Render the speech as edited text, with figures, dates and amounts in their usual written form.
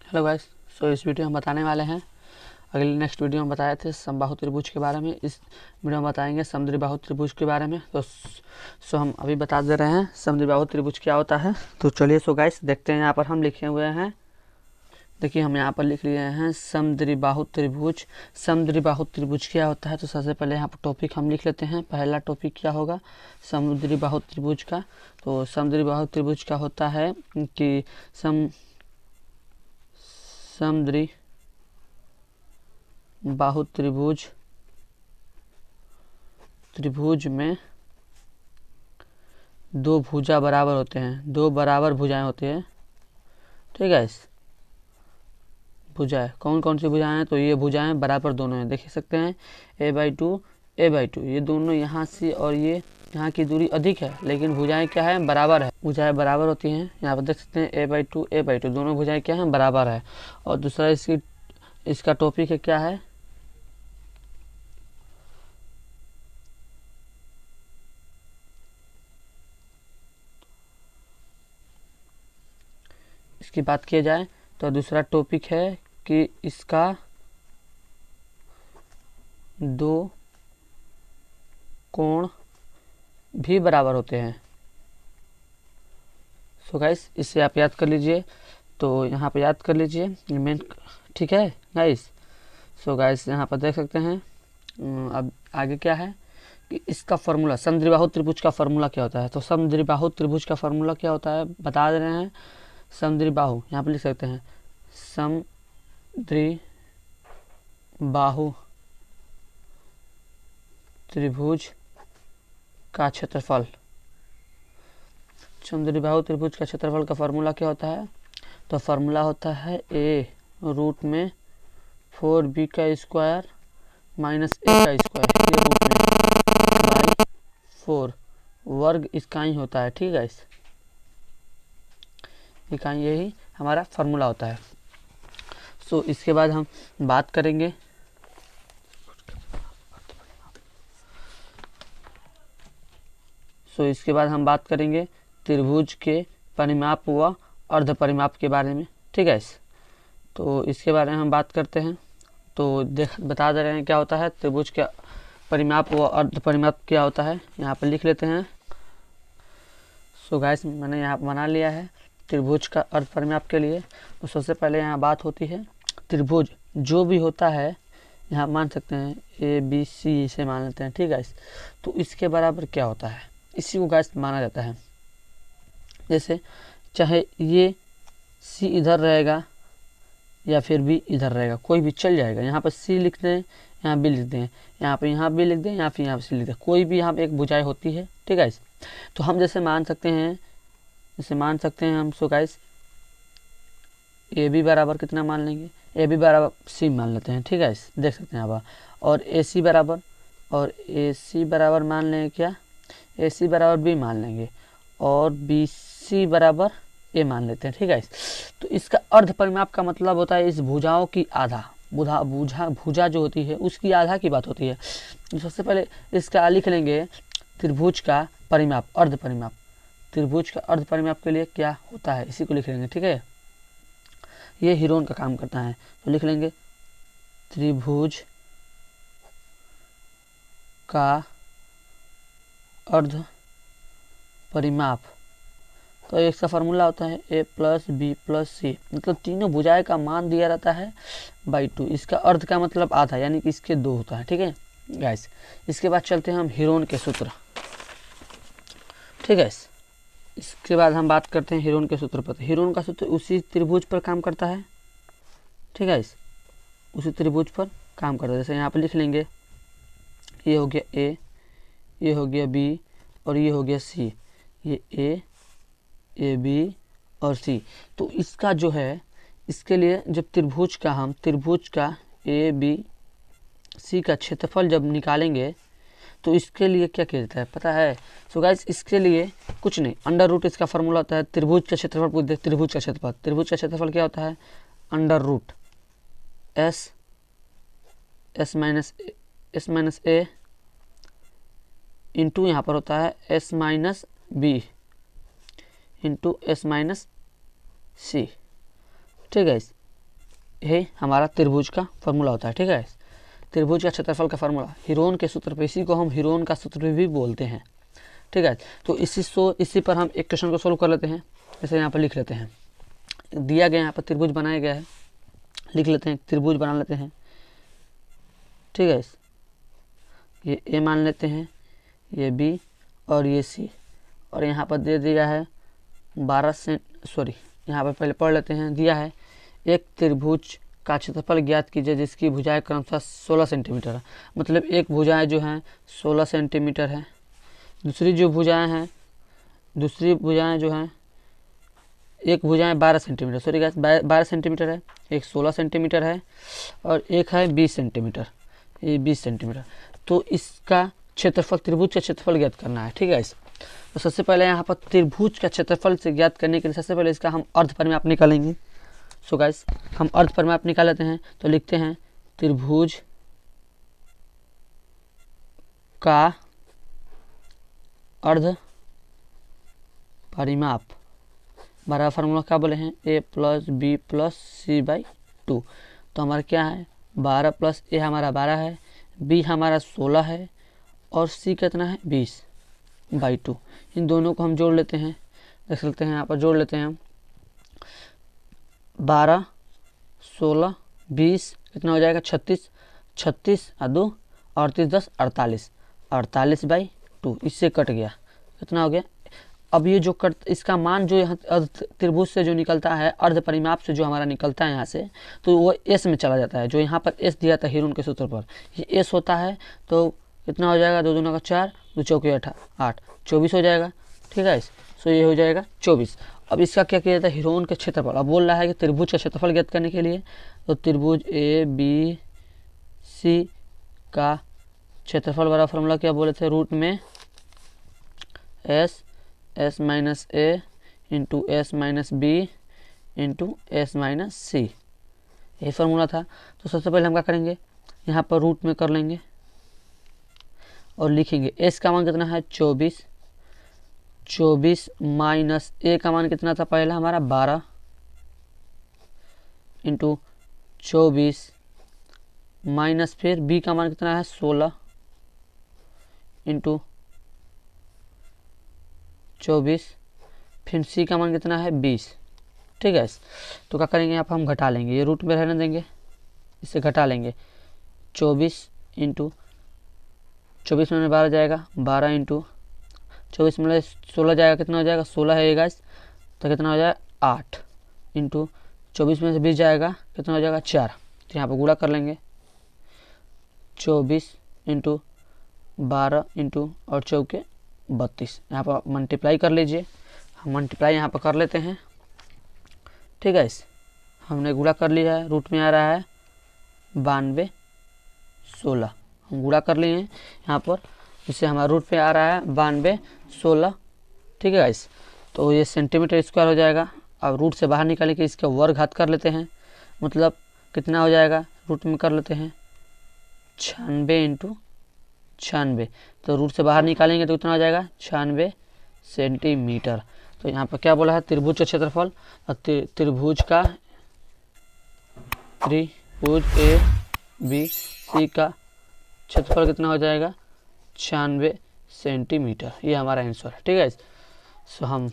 Hello guys. इस video में हम बताने वाले हैं, अगले नेक्स्ट वीडियो में बताए थे समबाहु त्रिभुज के बारे में। इस वीडियो में बताएंगे समुद्रीबाहु त्रिभुज के बारे में। हम अभी बता दे रहे हैं समुद्रीबाहु त्रिभुज क्या होता है। तो चलिए गाइस देखते हैं। यहाँ पर हम लिखे हुए हैं, देखिए हम यहाँ पर लिख लिए हैं समुद्रीबाहु त्रिभुज। समुद्रीबाहु त्रिभुज क्या होता है, तो सबसे पहले यहाँ पर टॉपिक हम लिख लेते हैं। पहला टॉपिक क्या होगा समुद्रीबाहु त्रिभुज का। तो समुद्रीबाहु त्रिभुज का होता है कि समुद्री बाहु त्रिभुज में दो भुजा बराबर होते हैं, दो बराबर भुजाएं होती है। ठीक है, इस भुजाएं कौन कौन सी भुजाएं हैं, तो ये भुजाएं बराबर दोनों हैं। देख सकते हैं a/2 a/2, ये दोनों यहाँ से और ये यहाँ की दूरी अधिक है, लेकिन भुजाएं क्या है, बराबर है। भुजाएं बराबर होती हैं। यहाँ पर देख सकते हैं a/2 a/2, दोनों भुजाएं क्या हैं, बराबर है। और दूसरा इसका टॉपिक है क्या है, इसकी बात किया जाए तो दूसरा टॉपिक है कि इसका दो कोण भी बराबर होते हैं। गाइस इसे आप याद कर लीजिए, तो यहाँ पे याद कर लीजिए मेन। ठीक है गाइस। गाइस यहाँ पर देख सकते हैं। अब आगे क्या है कि इसका फार्मूला समुद्रीबाहु त्रिभुज का फार्मूला क्या होता है। तो समुद्रीबाहु त्रिभुज का फार्मूला क्या होता है बता दे रहे हैं। समुद्रीबाहु यहाँ पर लिख सकते हैं समुद्रीबाहु त्रिभुज का क्षेत्रफल। समुद्रीबाहु त्रिभुज का क्षेत्रफल का फार्मूला क्या होता है, तो फार्मूला होता है a√4b का स्क्वायर माइनस a का स्क्वायर, ये रूट में बाई 4 वर्ग इकाई होता है। ठीक है, इस इकाई यही हमारा फार्मूला होता है। इसके बाद हम बात करेंगे इसके बाद हम बात करेंगे त्रिभुज के परिमाप व अर्ध परिमाप के बारे में। ठीक है, तो इसके बारे में हम बात करते हैं। तो बता दे रहे हैं क्या होता है त्रिभुज के परिमाप व अर्ध परिमाप क्या होता है, यहाँ पर लिख लेते हैं। गाइस मैंने यहाँ बना लिया है त्रिभुज का अर्ध परिमाप के लिए। तो सबसे पहले यहाँ बात होती है त्रिभुज जो भी होता है, यहाँ मान सकते हैं ABC इसे मान लेते हैं। ठीक है, तो इसके बराबर क्या होता है, इसी को गाइस माना जाता है। जैसे चाहे ये C इधर रहेगा या फिर B इधर रहेगा, कोई भी चल जाएगा। यहाँ पर C लिख दें, यहाँ B लिख दें, यहाँ B लिख दें, या फिर यहाँ C लिख दें, कोई भी यहाँ पे एक भुजाएं होती है। ठीक है, तो हम जैसे मान सकते हैं हम गाइस AB बराबर कितना मान लेंगे, AB बराबर C मान लेते हैं। ठीक है, देख सकते हैं आप। और AC बराबर मान लेंगे क्या, AC बराबर B मान लेंगे, और BC बराबर A मान लेते हैं। ठीक है, तो इसका अर्ध परिमाप का मतलब होता है इस भुजाओं की आधा, भुजा जो होती है उसकी आधा की बात होती है। सबसे पहले इसका लिख लेंगे त्रिभुज का परिमाप, अर्ध परिमाप। त्रिभुज का अर्ध परिमाप के लिए क्या होता है इसी को लिख लेंगे। ठीक है, ये हीरोन का काम करता है। तो लिख लेंगे त्रिभुज का अर्ध परिमाप। तो इसका फार्मूला होता है a+b+c, मतलब तीनों भुजाएं का मान दिया रहता है /2। इसका अर्ध का मतलब आधा, यानी कि इसके 2 होता है। ठीक है गाइस, इसके बाद चलते हैं हम हीरोन के सूत्र। ठीक है, इसके बाद हम बात करते हैं हीरोन के सूत्र पर। हीरोन का सूत्र उसी त्रिभुज पर काम करता है। ठीक है, उसी त्रिभुज पर काम करता है। जैसे यहाँ पर लिख लेंगे ये हो गया A, ये हो गया B और ये हो गया C। ये A B और C। तो इसका जो है, इसके लिए जब त्रिभुज का ABC का क्षेत्रफल जब निकालेंगे तो इसके लिए क्या किया जाता है पता है। गाइस इसके लिए कुछ नहीं, अंडर रूट इसका फार्मूला होता है। त्रिभुज का क्षेत्रफल पूछ दे, त्रिभुज का क्षेत्रफल क्या होता है, under root S minus A into यहाँ पर होता है S minus B into S minus C। ठीक है, ये हमारा त्रिभुज का फॉर्मूला होता है। ठीक है, त्रिभुज का क्षेत्रफल का फार्मूला हिरोन के सूत्र पे, इसी को हम हिरोन का सूत्र भी बोलते हैं। ठीक है, तो इसी पर हम एक क्वेश्चन को सोल्व कर लेते हैं। जैसे यहाँ पर लिख लेते हैं, दिया गया यहाँ पर त्रिभुज बनाया गया है, लिख लेते हैं, त्रिभुज बना लेते हैं। ठीक है, ये ए मान लेते हैं, ये बी और ये सी, और यहाँ पर दे दिया है 12 सॉरी यहाँ पर पहले पढ़ लेते हैं। दिया है एक त्रिभुज का क्षेत्रफल ज्ञात कीजिए जिसकी भुजाएं क्रमशः 16 सेंटीमीटर है। मतलब एक भुजाएं जो हैं 16 सेंटीमीटर है, दूसरी भुजाएं जो हैं एक भुजाएं 12 सेंटीमीटर, सॉरी गाइस 12 सेंटीमीटर है, एक 16 सेंटीमीटर है और एक है 20 सेंटीमीटर, ये 20 सेंटीमीटर। तो इसका क्षेत्रफल, त्रिभुज का क्षेत्रफल ज्ञात करना है। ठीक है, तो सबसे पहले यहाँ पर त्रिभुज का क्षेत्रफल से ज्ञात करने के लिए सबसे पहले इसका हम अर्धपरिमाप निकालेंगे। सो गाइस हम अर्धपरिमाप निकाल लेते हैं, तो लिखते हैं त्रिभुज का अर्ध परिमाप बराबर फार्मूला क्या बोले हैं, a + b + c/2। तो हमारा क्या है 12 + a हमारा 12 है, b हमारा 16 है और c कितना है 20/2। इन दोनों को हम जोड़ लेते हैं, देख सकते हैं यहाँ पर जोड़ लेते हैं हम 12 16 20 कितना हो जाएगा 36, 36 और 2 38 10 48, 48/2। इससे कट गया, कितना हो गया। अब ये जो इसका मान जो यहाँ त्रिभुज से जो निकलता है, अर्ध परिमाप से जो हमारा निकलता है यहाँ से, तो वो एस में चला जाता है। जो यहाँ पर एस दिया था हिरोन के सूत्र पर, ये एस होता है। तो कितना हो जाएगा 2 दूना का 4, 2 चौके 8, 24 हो जाएगा। ठीक है, सो ये हो जाएगा 24। अब इसका क्या किया जाता है हिरोन के क्षेत्रफल। अब बोल रहा है कि त्रिभुज का क्षेत्रफल ज्ञात करने के लिए, तो त्रिभुज ए बी सी का क्षेत्रफल वाला फॉर्मूला क्या बोले थे, रूट में s minus A into S minus B into S minus C, यही फार्मूला था। तो सबसे पहले हम क्या करेंगे, यहाँ पर रूट में कर लेंगे और लिखेंगे s का मान कितना है 24, 24 माइनस a का मान कितना था पहला हमारा 12 इंटू 24 माइनस फिर b का मान कितना है 16 इंटू 24, फिर c का मान कितना है 20। ठीक है, तो क्या करेंगे यहाँ पर हम घटा लेंगे, ये रूट में रहने देंगे, इसे घटा लेंगे। 24 इंटू 24 में 12 जाएगा, 12 इंटू 24 में 16 जाएगा, कितना हो जाएगा 16 है गाइस, तो कितना हो जाएगा 8 इंटू 24 में से 20 जाएगा, कितना हो जाएगा 4। तो यहाँ पर गुणा कर लेंगे 24 इंटू 12 इंटू और चौके 32, यहाँ पर मल्टीप्लाई कर लीजिए। हम मल्टीप्लाई यहाँ पर कर लेते हैं। ठीक है, हमने गुणा कर लिया है, रूट में आ रहा है 92 16, हम गुणा कर लिए हैं यहाँ पर, इससे हमारा रूट पे आ रहा है 92 16। ठीक है गाइस, तो ये सेंटीमीटर स्क्वायर हो जाएगा। अब रूट से बाहर निकालने के इसका वर्ग घात कर लेते हैं, मतलब कितना हो जाएगा, रूट में कर लेते हैं 96 इंटू 96, तो रूट से बाहर निकालेंगे तो कितना हो जाएगा 96 सेंटीमीटर। तो यहाँ पर क्या बोला है त्रिभुज का क्षेत्रफल, त्रिभुज ए बी सी का क्षेत्रफल कितना हो जाएगा 96 सेंटीमीटर। ये हमारा आंसर है। ठीक है, सो हम